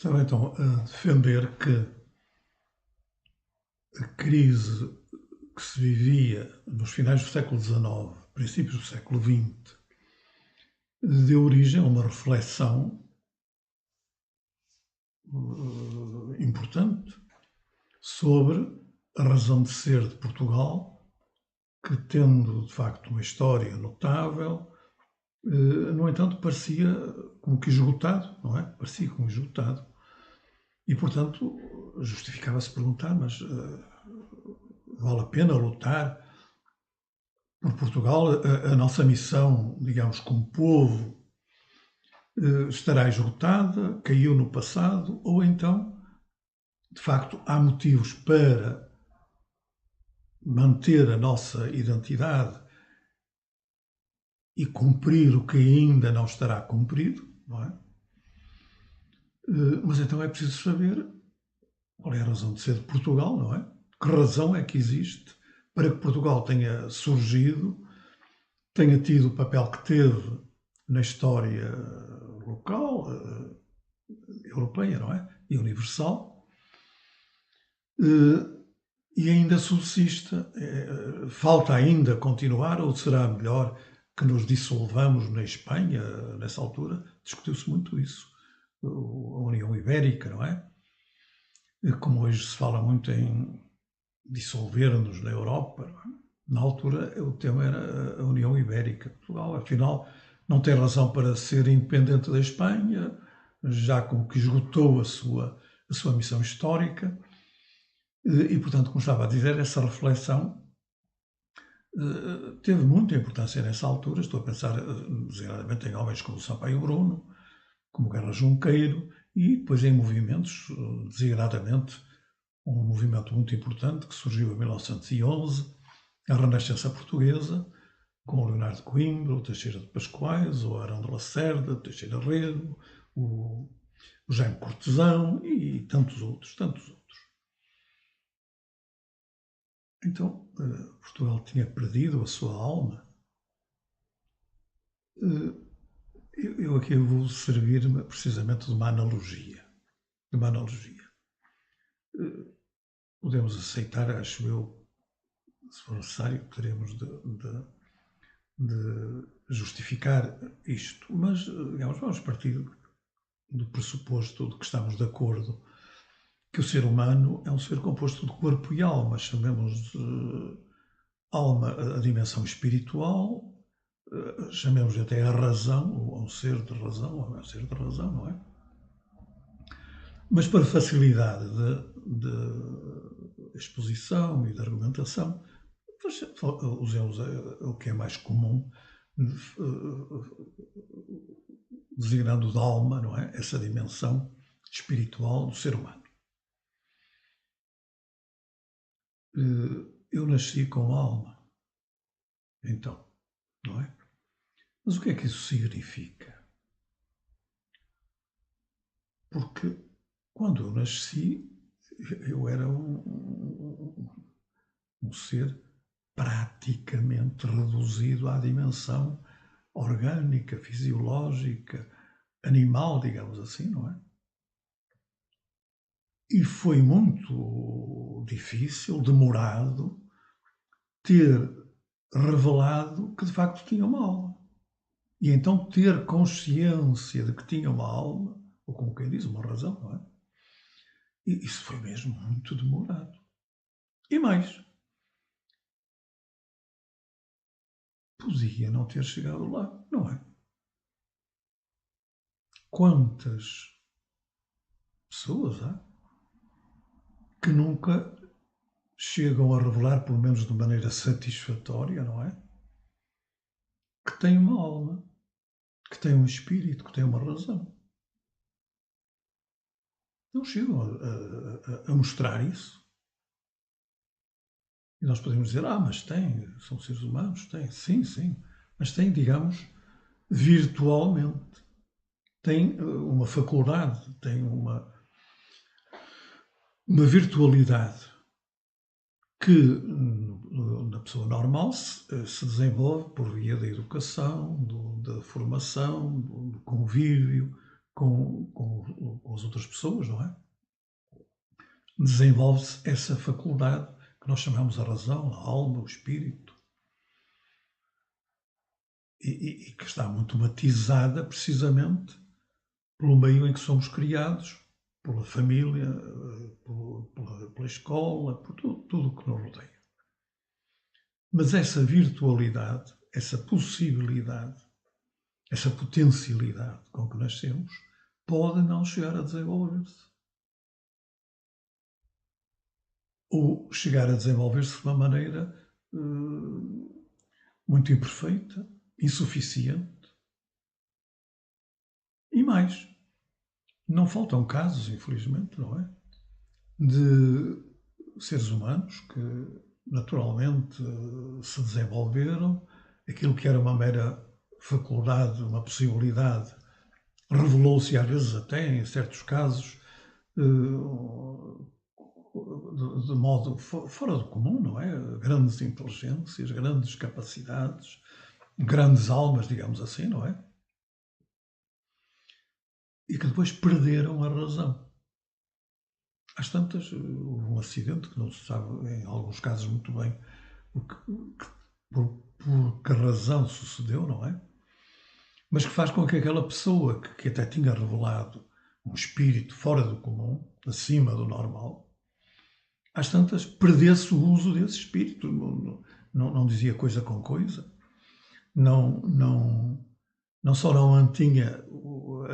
Estava então a defender que a crise que se vivia nos finais do século XIX, princípios do século XX, deu origem a uma reflexão importante sobre a razão de ser de Portugal, que tendo de facto uma história notável, no entanto parecia como que esgotado, não é? Parecia como esgotado. E, portanto, justificava-se perguntar, mas vale a pena lutar por Portugal? A nossa missão, digamos, como povo, estará esgotada, caiu no passado, ou então, de facto, há motivos para manter a nossa identidade e cumprir o que ainda não estará cumprido, não é? Mas então é preciso saber qual é a razão de ser de Portugal, não é? Que razão é que existe para que Portugal tenha surgido, tenha tido o papel que teve na história local, europeia, não é? E universal, e ainda subsista. Falta ainda continuar, ou será melhor que nos dissolvamos na Espanha, nessa altura? Discutiu-se muito isso. A União Ibérica, não é? Como hoje se fala muito em dissolver-nos na Europa, na altura o tema era a União Ibérica. Portugal, afinal, não tem razão para ser independente da Espanha, já como que esgotou a sua missão histórica. E, portanto, como estava a dizer, essa reflexão teve muita importância nessa altura. Estou a pensar, designadamente, em homens como Sampaio Bruno, como Guerra Junqueiro, e depois em movimentos, designadamente, um movimento muito importante que surgiu em 1911, a Renascença Portuguesa, com o Leonardo de Coimbra, o Teixeira de Pascoais, o Arão de Lacerda, o Teixeira Rego, o Jaime Cortesão e tantos outros, tantos outros. Então, Portugal tinha perdido a sua alma. Eu aqui vou servir-me precisamente de uma analogia. Podemos aceitar, acho eu, se for necessário, teremos de justificar isto, mas, digamos, vamos partir do pressuposto de que estamos de acordo que o ser humano é um ser composto de corpo e alma. Chamemos de alma a dimensão espiritual, chamemos até a razão, ou um ser de razão, não é? Mas para facilidade de exposição e de argumentação, usemos o que é mais comum, designando de alma, não é? Essa dimensão espiritual do ser humano. Eu nasci com alma, então, não é? Mas o que é que isso significa? Porque quando eu nasci, eu era um ser praticamente reduzido à dimensão orgânica, fisiológica, animal, digamos assim, não é? E foi muito difícil, demorado, ter revelado que de facto tinha uma alma. E então ter consciência de que tinha uma alma, ou como quem diz, uma razão, não é? E isso foi mesmo muito demorado. E mais, podia não ter chegado lá, não é? Quantas pessoas há que nunca chegam a revelar, pelo menos de maneira satisfatória, não é? Que têm uma alma, que têm um espírito, que têm uma razão. Não chegam a mostrar isso. E nós podemos dizer, mas têm, são seres humanos, têm. Sim, mas têm, digamos, virtualmente. Têm uma faculdade, têm uma virtualidade que na pessoa normal se desenvolve por via da educação, da formação, do convívio, com as outras pessoas, não é? Desenvolve-se essa faculdade que nós chamamos a razão, a alma, o espírito, e que está muito matizada precisamente pelo meio em que somos criados, pela família, pela escola, por tudo o que nos rodeia. Mas essa virtualidade, essa possibilidade, essa potencialidade com que nascemos, pode não chegar a desenvolver-se. Ou chegar a desenvolver-se de uma maneira muito imperfeita, insuficiente. E mais, não faltam casos, infelizmente, não é? De seres humanos que naturalmente se desenvolveram, aquilo que era uma mera faculdade, uma possibilidade, revelou-se às vezes até, em certos casos, de modo fora do comum, não é? Grandes inteligências, grandes capacidades, grandes almas, digamos assim, não é? E que depois perderam a razão. Às tantas, houve um acidente que não se sabe, em alguns casos, muito bem por que razão sucedeu, não é? Mas que faz com que aquela pessoa que até tinha revelado um espírito fora do comum, acima do normal, às tantas perdesse o uso desse espírito, não dizia coisa com coisa, não só não mantinha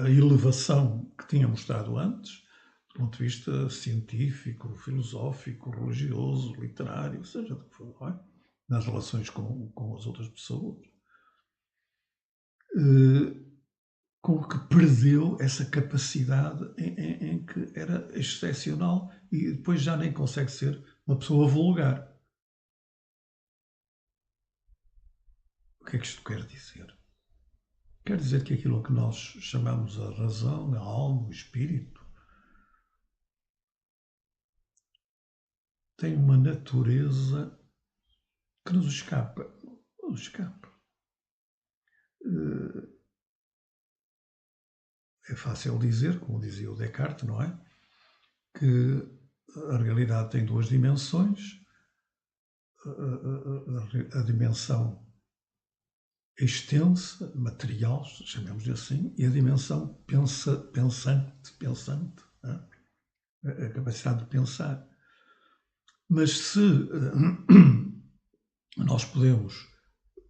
a elevação que tinha mostrado antes, do ponto de vista científico, filosófico, religioso, literário, seja do que for, não é? Nas relações com as outras pessoas, com que perdeu essa capacidade em que era excepcional e depois já nem consegue ser uma pessoa vulgar. O que é que isto quer dizer? Quer dizer que aquilo que nós chamamos a razão, a alma, o espírito, tem uma natureza que nos escapa. Nos escapa. É fácil dizer, como dizia o Descartes, não é? Que a realidade tem duas dimensões. A dimensão extensa, material, chamemos-lhe assim, e a dimensão pensante, a capacidade de pensar. Mas se nós podemos,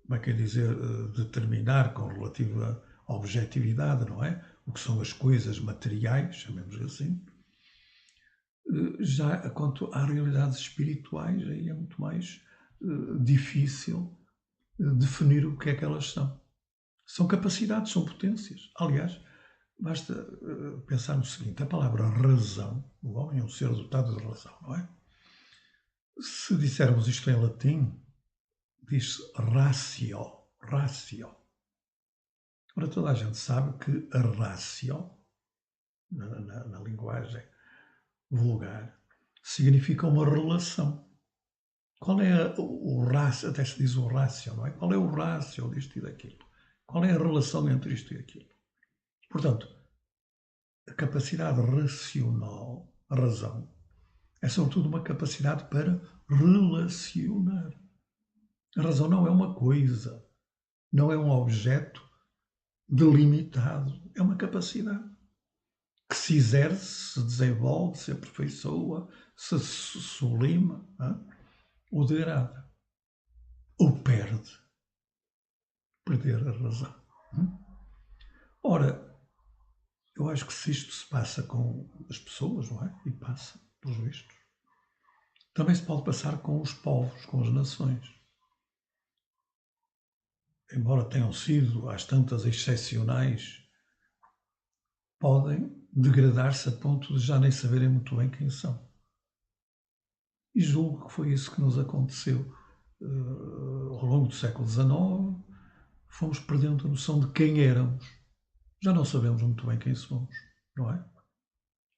como é que é dizer, determinar com relativa objetividade, não é? O que são as coisas materiais, chamemos-lhe assim, já quanto às realidades espirituais, aí é muito mais difícil definir o que é que elas são. São capacidades, são potências. Aliás, basta pensar no seguinte: a palavra razão, o homem é um ser dotado de razão, não é? Se dissermos isto em latim, diz-se ratio. Ora, toda a gente sabe que a ratio, na linguagem vulgar, significa uma relação. Qual é o ratio? Até se diz o ratio, não é? Qual é o ratio disto e daquilo? Qual é a relação entre isto e aquilo? Portanto, a capacidade racional, a razão, é sobretudo uma capacidade para relacionar. A razão não é uma coisa, não é um objeto delimitado, é uma capacidade que se exerce, se desenvolve, se aperfeiçoa, se sublima, ou degrada, ou perde. Perder a razão. Ora, eu acho que se isto se passa com as pessoas, não é? E passa, pelos vistos, também se pode passar com os povos, com as nações. Embora tenham sido às tantas excepcionais, podem degradar-se a ponto de já nem saberem muito bem quem são. E julgo que foi isso que nos aconteceu ao longo do século XIX. Fomos perdendo a noção de quem éramos. Já não sabemos muito bem quem somos, não é?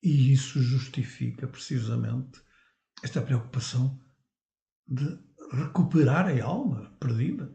E isso justifica precisamente esta preocupação de recuperar a alma perdida.